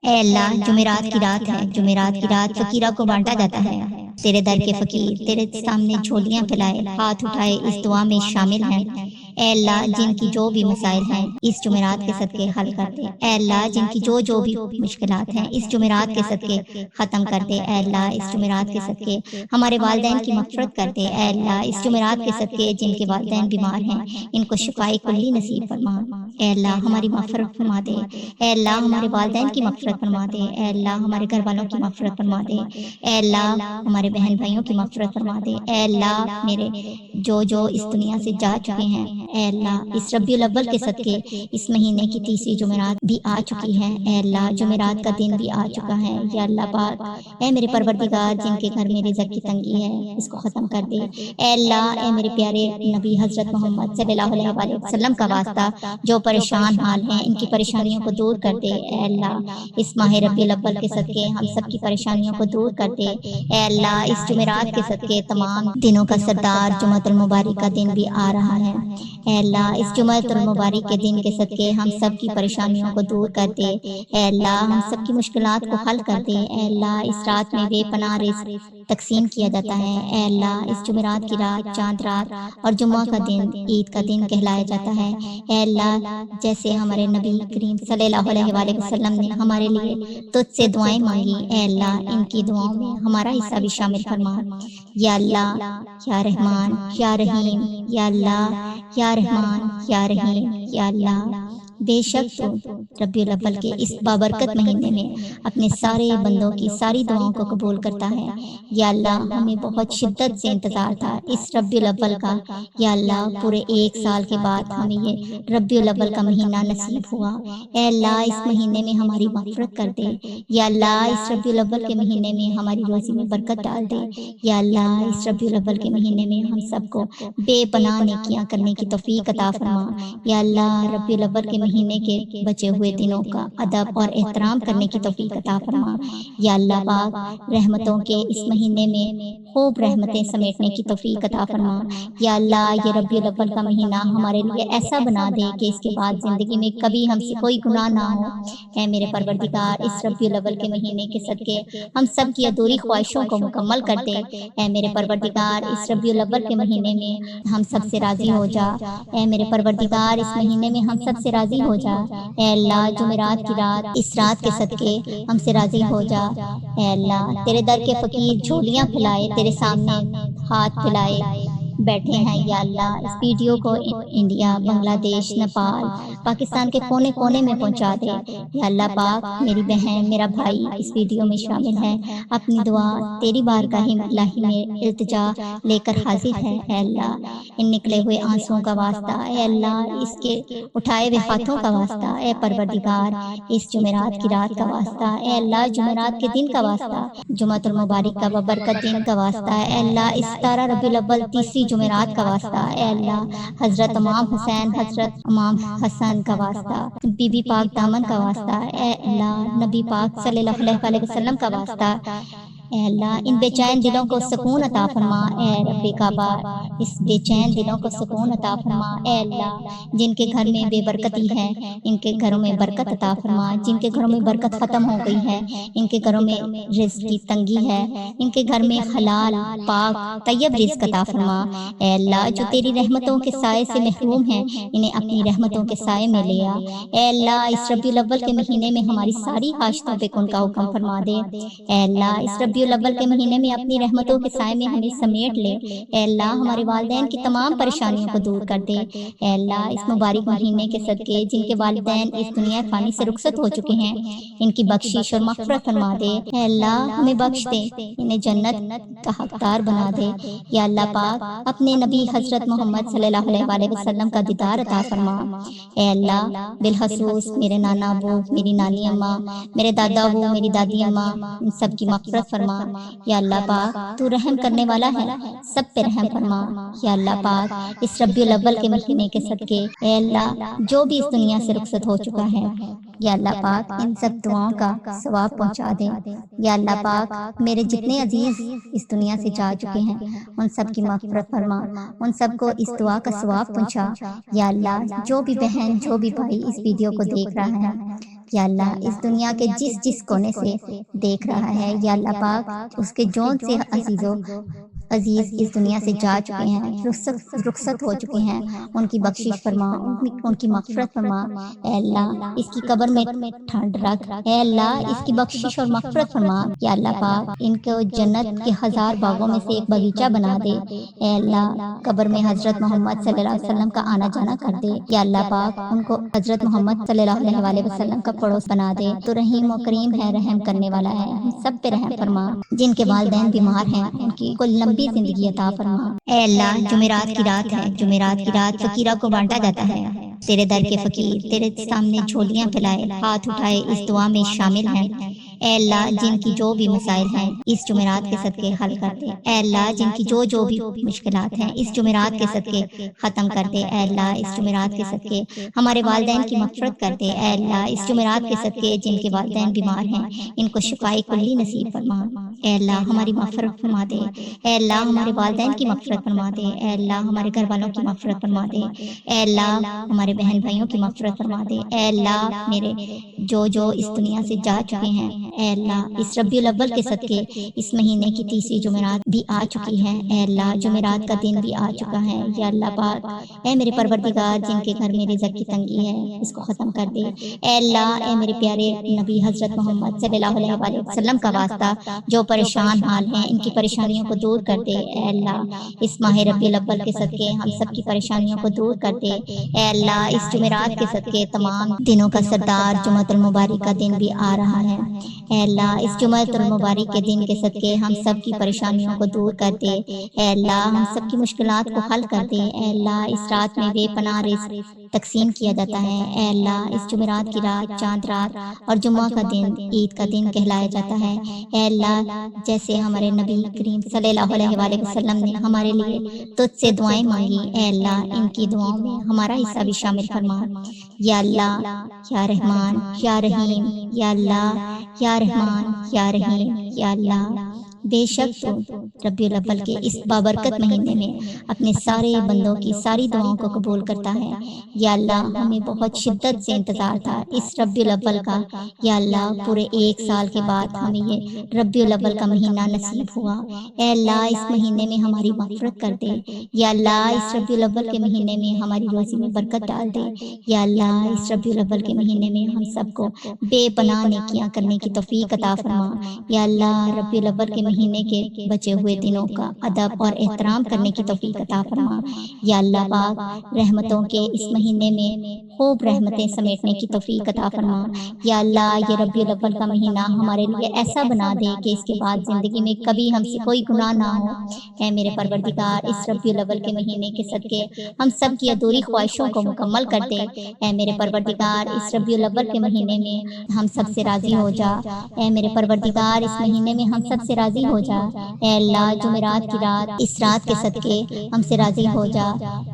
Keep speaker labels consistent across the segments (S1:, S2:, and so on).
S1: اے اللہ، جمعرات کی رات ہے، جمعرات کی رات فقیرہ کو بانٹا جاتا ہے۔ تیرے در کے فقیر تیرے سامنے جھولیاں پھیلائے، ہاتھ اٹھائے اس دعا میں شامل ہیں۔ اے اللہ، جن کی جو بھی مسائل ہیں اس جمعرات کے صدقے حل کر دے۔ اے اللہ، جن کی جو بھی مشکلات ہیں اس جمعرات کے صدقے ختم کر دے۔ اے اللہ، اس جمعرات کے صدقے ہمارے والدین کی مغفرت کر دے۔ اے اللہ، اس جمعرات کے صدقے جن کے والدین بیمار ہیں ان کو شفائے کلی نصیب فرما۔ اے اللہ، ہماری مغفرت فرما دے۔ اے اللہ، ہمارے والدین کی مغفرت فرما دے۔ اے اللہ، ہمارے گھر والوں کی مغفرت فرما دے۔ اے اللہ، ہمارے بہن بھائیوں کی مغفرت فرما دے۔ اے اللہ، میرے جو اس دنیا سے جا چکے ہیں، اے اللہ، اس ربیع الاول کے صدقے اس مہینے کی تیسری جمعرات بھی آ چکی ہے۔ اے اللہ، جمعرات کا دن بھی آ چکا ہے۔ یا اللہ پاک، اے میرے پروردگار، جن کے گھر میں رزق کی تنگی ہے اس کو ختم کر دے۔ اے اللہ، اے میرے پیارے نبی حضرت محمد صلی اللہ علیہ وآلہ وسلم کا واسطہ، جو پریشان حال ہیں ان کی پریشانیوں کو دور کر دے۔ اے اللہ، اس ماہ ربیع الاول کے صدقے ہم سب کی پریشانیوں کو دور کر دے۔ اے اللہ، اس جمعرات کے صدقے تمام دنوں کا سردار جمعۃ المبارک کا دن بھی آ رہا ہے۔ اے اللہ، اس جمعۃ المبارک کے دن کے صدقے ہم سب کی پریشانیوں کو دور کر دے۔ اے اللہ، ہم سب کی مشکلات کو حل کر دے۔ اے اللہ، اس رات میں بے پناہ رزق تقسیم کیا جاتا ہے۔ اے اللہ، اس جمعرات کی رات چاند رات اور جمعہ کا دن عید کا دن کہلایا جاتا ہے۔ اے اللہ، جیسے ہمارے نبی کریم صلی اللہ علیہ وآلہ وسلم نے ہمارے لیے تجھ سے دعائیں مانگی، اے اللہ، ان کی دعاؤں میں ہمارا حصہ بھی شامل فرما۔ یا اللہ، یا رحمان، یا رحیم، یا اللہ، یا رحمان، یا رحیم، یا اللہ، بے شک تو ربیع الاول کے اس بابرکت مہینے میں اپنے سارے بندوں کی ساری دعاؤں کو قبول کرتا ہے۔ یا اللہ، ہمیں بہت شدت سے انتظار تھا اس ربیع الاول کا۔ یا اللہ، پورے 1 سال کے بعد ہمیں یہ ربیع الاول کا مہینہ نصیب ہوا۔ اے اللہ، اس مہینے میں ہماری مغفرت کر دے۔ یا اللہ، اس ربیع الاول کے مہینے میں ہماری روزی میں برکت ڈال دے۔ یا اللہ، اس ربیع الاول کے مہینے میں ہم سب کو بے پناہ نیکیاں کرنے کی توفیق عطا فرما۔ یا اللہ، ربیع الاول کے مہینے کے بچے ہوئے دنوں کا ادب اور احترام کرنے کی توفیق عطا فرما۔ یا اللہ پاک، رحمتوں کے اس مہینے میں خوب رحمتیں سمیٹنے کی توفیق عطا فرما۔ یا اللہ، یہ ربیع الاول کا مہینہ ہمارے لیے ایسا بنا دے کہ اس کے بعد زندگی میں کبھی ہم سے کوئی گناہ نہ ہو۔ اے میرے پروردگار، اس ربیع الاول کے مہینے کے صدقے ہم سب کی ادھوری خواہشوں کو مکمل کر دے۔ اے میرے پروردگار، اس ربیع الاول کے مہینے میں ہم سب سے راضی ہو جا۔ اے میرے پروردگار، اس مہینے میں ہم سب سے راضی ہو جا۔ اے اللہ، جمعرات کی رات، اس رات کے صدقے ہم سے راضی ہو جا۔ اے اللہ، تیرے در کے فقیر جھولیاں پھیلائے تیرے سامنے ہاتھ پھیلائے بیٹھے ہیں۔ یا اللہ، اس ویڈیو کو انڈیا، بنگلہ دیش، نیپال، پاکستان کے کونے کونے میں پہنچا دے۔ یا اللہ پاک، میری بہن، میرا بھائی اس ویڈیو میں شامل ہے، اپنی دعا تیری بارگاہ الہی میں التجا لے کر حاضر ہے۔ اے اللہ، ان نکلے ہوئے آنسوؤں کا واسطہ، اے اللہ، اس کے اٹھائے ہوئے ہاتھوں کا واسطہ، اے پروردگار، اس جمعرات کی رات کا واسطہ، اے اللہ، جمعرات کے دن کا واسطہ، جمعۃ المبارک کا ببرکت دن کا واسطہ، اے اللہ، اس 17 ربیع الاول تیسری جمعرات کا واسطہ، اے اللہ، حضرت امام حسین، حضرت امام حسن کا واسطہ، بی بی پاک دامن کا واسطہ، اے اللہ، نبی پاک صلی اللہ علیہ وآلہ وسلم کا واسطہ، اے اللہ، ان بے چین دلوں کو سکون عطا فرما۔ اے رب کعبہ، اس بے چین دلوں کو سکون عطا فرما۔ اے اللہ، جن کے گھر میں بے برکتی ہے ان کے گھروں میں برکت عطا فرما۔ جن کے گھروں میں برکت ختم ہو گئی ہے ان کے گھروں میں رزق کی تنگی ہے، ان کے گھر میں حلال پاک طیب رزق عطا فرما۔ اے اللہ، جو تیری رحمتوں کے سائے سے محروم ہیں انہیں اپنی رحمتوں کے سائے میں لیا۔ اے اللہ، اس ربیع الاول کے مہینے میں ہماری ساری حاجتوں پہ کن کا حکم فرما دے۔ اے اللہ، اس ربیع الاول کے مہینے میں اپنی رحمتوں کے سائے میں ہمیں سمیٹ لے۔ اے اللہ، ہمارے والدین کی تمام پریشانیوں کو دور کر دے۔ اے اللہ، اس مبارک مہینے کے صدقے جن کے والدین اس دنیا فانی سے رخصت ہو چکے ہیں ان کی بخشش اور مغفرت فرما دے۔ اے اللہ، ہمیں بخش دے، انہیں جنت کا حقدار بنا دے۔ یا اللہ پاک، اپنے نبی حضرت محمد صلی اللہ علیہ وآلہ وسلم کا دیدار عطا فرما۔ اے اللہ، بالخصوص میرے نانا ابو، میری نانی اماں، میرے دادا ابو، میری دادی اماں، ان سب کی مغفرت فرما۔ یا اللہ پاک، تو رحم کرنے والا ہے، سب پہ رحم فرما۔ یا اللہ پاک، اس ربیع الاول کے مہینے کے صدقے اے اللہ، جو بھی اس دنیا سے رخصت ہو چکا ہے، یا اللہ پاک، ان سب دعاؤں کا ثواب پہنچا دے۔ یا اللہ پاک، میرے جتنے عزیز اس دنیا سے جا چکے ہیں ان سب کی مغفرت فرما، ان سب کو اس دعا کا ثواب پہنچا۔ یا اللہ، جو بھی بہن، جو بھی بھائی اس ویڈیو کو دیکھ رہا ہے یا اللہ اس دنیا کے جس کونے سے دیکھ رہا ہے، یا اللہ پاک اس کے جون سے عزیز اس دنیا سے جا چکے ہیں، رخصت ہو چکے ہیں، ان کی بخشش فرما، ان کی مغفرت فرما۔ اے اللہ اس کی قبر میں ٹھنڈ رکھ، اے اللہ اس کی بخشش اور مغفرت فرما، یا اللہ پاک ان کو جنت کے 1000 باغوں میں سے ایک باغیچہ بنا دے۔ اے اللہ قبر میں حضرت محمد صلی اللہ علیہ وسلم کا آنا جانا کر دے، یا اللہ پاک ان کو حضرت محمد صلی اللہ علیہ وسلم کا پڑوس بنا دے۔ تو رحیم و کریم ہے، رحم کرنے والا ہے، ہم سب پہ رحم فرما۔ جن کے والدین بیمار ہیں ان کی کو لمبی زندگی عطا فرما۔ اے اللہ جمعرات کی رات ہے، جمعرات کی رات فقیرہ کو بانٹا جاتا ہے، تیرے در کے فقیر تیرے سامنے جھولیاں پھیلائے ہاتھ اٹھائے اس دعا میں شامل ہیں۔ اے اللہ جن کی جو بھی مسائل ہیں اس جمعرات کے صدقے حل کر دے۔ اے اللہ جن کی جو بھی مشکلات ہیں اس جمعرات کے صدقے ختم کر دے۔ اے اللہ اس جمعرات کے صدقے ہمارے والدین کی مغفرت کر دے۔ اے اللہ اس جمعرات کے صدقے جن کے والدین بیمار ہیں ان کو شفائے کلی نصیب فرما۔ اے اللہ ہماری مغفرت فرما دے، اے اللہ ہمارے والدین کی مغفرت فرما دے، اے اللہ ہمارے گھر والوں کی مغفرت فرما دے، اے اللہ ہمارے بہن بھائیوں کی مغفرت فرما دے۔ اے اللہ میرے جو اس دنیا سے جا چکے ہیں، اے اللہ اس ربیع الاول کے صدقے اس مہینے کی تیسری جمعرات بھی آ چکی ہے، اے اللہ جمعرات کا دن بھی آ چکا ہے، یا اللہ پاک اے میرے پروردگار جن کے گھر میں رزق کی تنگی ہے اس کو ختم کر دے۔ اے اللہ اے میرے پیارے نبی حضرت محمد صلی اللہ علیہ وسلم کا واسطہ جو پریشان حال ہیں ان کی پریشانیوں کو دور کر دے۔ اے اللہ اس ماہ ربیع الاول کے صدقے ہم سب کی پریشانیوں کو دور کر دے۔ اے اللہ اس جمعرات کے صدقے تمام دنوں کا سردار جمعۃ المبارک کا دن بھی آ رہا ہے، اے اللہ اس جمعۃ المبارک کے دن کے صدقے ہم سب کی پریشانیوں کو دور کر دے۔ اے اللہ ہم سب کی مشکلات کو حل کر دے۔ اے اللہ اس رات میں بے پناہ رزق تقسیم کیا جاتا ہے، اے اللہ اس جمعرات کی رات چاند رات اور جمعہ کا دن عید کا دن کہلایا جاتا ہے۔ اے اللہ جیسے ہمارے نبی کریم صلی اللہ علیہ وسلم نے ہمارے لیے تجھ سے دعائیں مانگی، اے اللہ ان کی دعاؤں میں ہمارا حصہ بھی شامل فرما۔ یا اللہ یا رحمان یا رحیم، یا اللہ یا رحمان یا رحیم، یا اللہ بے شک تو ربیع الاول کے اس بابرکت مہینے میں اپنے سارے بندوں کی ساری دعاؤں کو قبول کرتا ہے۔ یا اللہ ہمیں بہت شدت سے انتظار تھا اس ربیع الاول کا، یا اللہ پورے 1 سال کے بعد ہمیں یہ ربیع الاول کا مہینہ نصیب ہوا۔ اے اللہ اس مہینے میں ہماری مغفرت کر دے، یا اللہ اس ربیع الاول کے مہینے میں ہماری روزی میں برکت ڈال دے، یا اللہ اس ربیع الاول کے مہینے میں ہم سب کو بے پناہ نیکیاں کرنے کی توفیق عطا فرما۔ یا اللہ ربیع الاول کے مہینے کے بچے ہوئے دنوں کا ادب اور احترام کرنے کی توفیق عطا فرما۔ یا اللہ پاک رحمتوں کے اس مہینے میں خوب رحمتیں سمیٹنے کی توفیق عطا فرما۔ یا اللہ یہ ربیع الاول کا مہینہ ہمارے لیے ایسا بنا دے کہ اس کے بعد زندگی میں کبھی ہم سے کوئی گناہ نہ ہو۔ اے میرے پروردگار اس ربیع الاول کے مہینے کے صدقے ہم سب کی ادھوری خواہشوں کو مکمل کر دے۔ اے میرے پروردگار اس ربیع الاول کے مہینے میں ہم سب سے راضی ہو جا۔ اے میرے پروردگار اس مہینے میں ہم سب سے راضی ہو جا۔ اے اللہ جمعرات کی رات اس رات کے صدقے ہم سے راضی ہو جا۔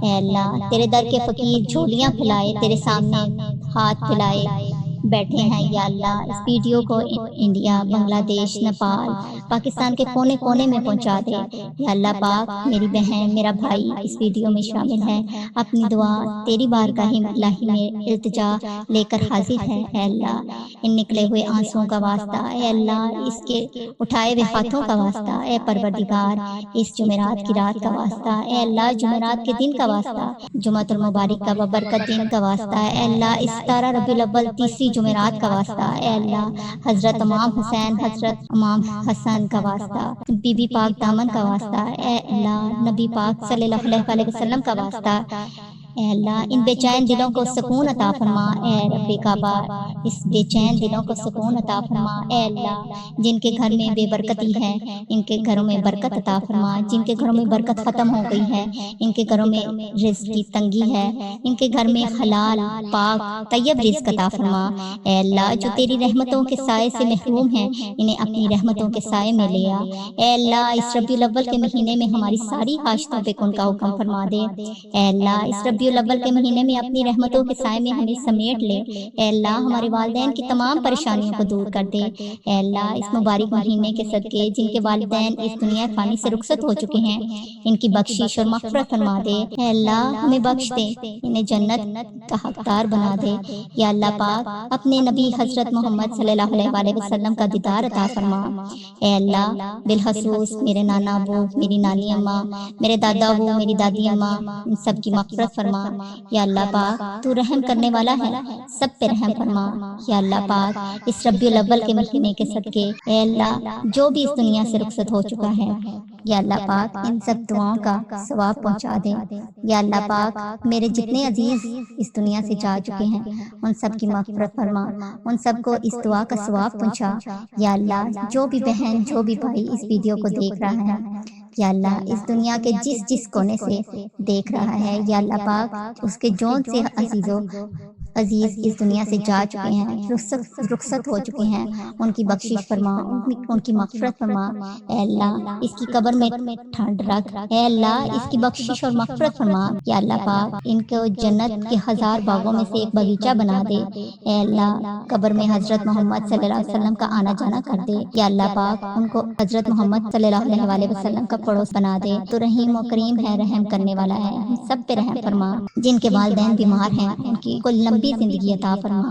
S1: اے اللہ تیرے در کے فقیر جھولیاں پھیلائے تیرے سامنے ہاتھ پھیلائے بیٹھے ہیں، یا اللہ اس ویڈیو کو انڈیا، بنگلہ دیش، نیپال، پاکستان کے کونے کونے میں پہنچا دے۔ یا اللہ پاک میری بہن میرا بھائی اس ویڈیو میں شامل ہے، اپنی دعا تیری بارگاہ الہی میں التجا لے کر حاضر ہے۔ اے اللہ ان نکلے ہوئے آنسوؤں کا واسطہ، اے اللہ اس کے اٹھائے ہوئے ہاتھوں کا واسطہ، اے پروردگار اس جمعرات کی رات کا واسطہ، اے اللہ جمعرات کے دن کا واسطہ، جمعۃ المبارک کا ببرکت دن کا واسطہ، اے اللہ اس 17 ربیع الاول تیسری جمعرات کا واسطہ، اے اللہ حضرت امام حسین حضرت امام حسن کا واسطہ، بی بی پاک دامن کا واسطہ، اے اللہ نبی پاک صلی اللہ علیہ وسلم کا واسطہ، اے اللہ ان بے چین دلوں کو سکون عطا فرما۔ اے رب کعبہ اس بے چین دلوں کو سکون عطا فرما۔ اے اللہ جن کے گھر میں بے برکتی ہے ان کے گھروں میں برکت عطا فرما، جن کے گھروں میں برکت ختم ہو گئی ہے ان کے گھروں میں رزق کی تنگی ہے ان کے گھر میں حلال پاک طیب رزق عطا فرما۔ اے اللہ جو تیری رحمتوں کے سائے سے محروم ہیں انہیں اپنی رحمتوں کے سائے میں لیا۔ اے اللہ اس ربیع الاول کے مہینے میں ہماری ساری حاجتوں پہ کن کا حکم فرما دے۔ اے اللہ اس ربیع ربیع الاول کے مہینے میں اپنی رحمتوں کے سائے میں ہمیں سمیٹ لے۔ اے اللہ ہمارے والدین کی تمام پریشانیوں کو دور کر دے۔ اے اللہ اس مبارک مہینے کے صدقے جن کے والدین اس دنیا فانی سے رخصت ہو چکے ہیں، ان کی بخشش اور مغفرت فرما دے۔ اے اللہ ہمیں بخش دے، انہیں جنت کا حقدار بنا دے۔ یا اللہ پاک اپنے نبی حضرت محمد صلی اللہ علیہ وآلہ وسلم کا دیدار عطا فرما۔ اے اللہ بالخصوص میرے نانا ابو، میری نانی اماں، میرے دادا ابو، میری دادی اماں، ان سب کی مغفرت فرما۔ یا اللہ پاک تو رحم کرنے والا ہے، سب پہ رحم فرما۔ یا اللہ پاک اس ربیع الاول کے مہینے کے صدقے اے اللہ جو بھی اس دنیا سے رخصت ہو چکا ہے، یا اللہ پاک ان سب دعاؤں کا ثواب پہنچا دے۔ یا اللہ پاک میرے جتنے عزیز اس دنیا سے جا چکے ہیں ان سب کی مغفرت فرما، ان سب کو اس دعا کا ثواب پہنچا۔ یا اللہ جو بھی بہن جو بھی بھائی اس ویڈیو کو دیکھ رہا ہے، یا اللہ اس دنیا کے جس کونے سے دیکھ رہا ہے، یا اللہ پاک اس کے جون سے عزیز اس دنیا سے جا چکے ہیں، رخصت ہو چکے ہیں، ان کی بخشش فرما، ان کی مغفرت فرما۔ اے اللہ اس کی قبر میں ٹھنڈ رکھ، اے اللہ اس کی بخشش اور مغفرت فرما۔ یا اللہ پاک ان کو جنت کے 1000 باغوں میں سے ایک باغیچہ بنا دے۔ اے اللہ قبر میں حضرت محمد صلی اللہ علیہ وسلم کا آنا جانا کر دے۔ یا اللہ پاک ان کو حضرت محمد صلی اللہ علیہ وآلہ وسلم کا پڑوس بنا دے۔ تو رحیم و کریم ہے، رحم کرنے والا ہے، ہم سب پہ رحم فرما۔ جن کے والدین بیمار ہیں ان کی کو لمبی زندگی عطا فرما۔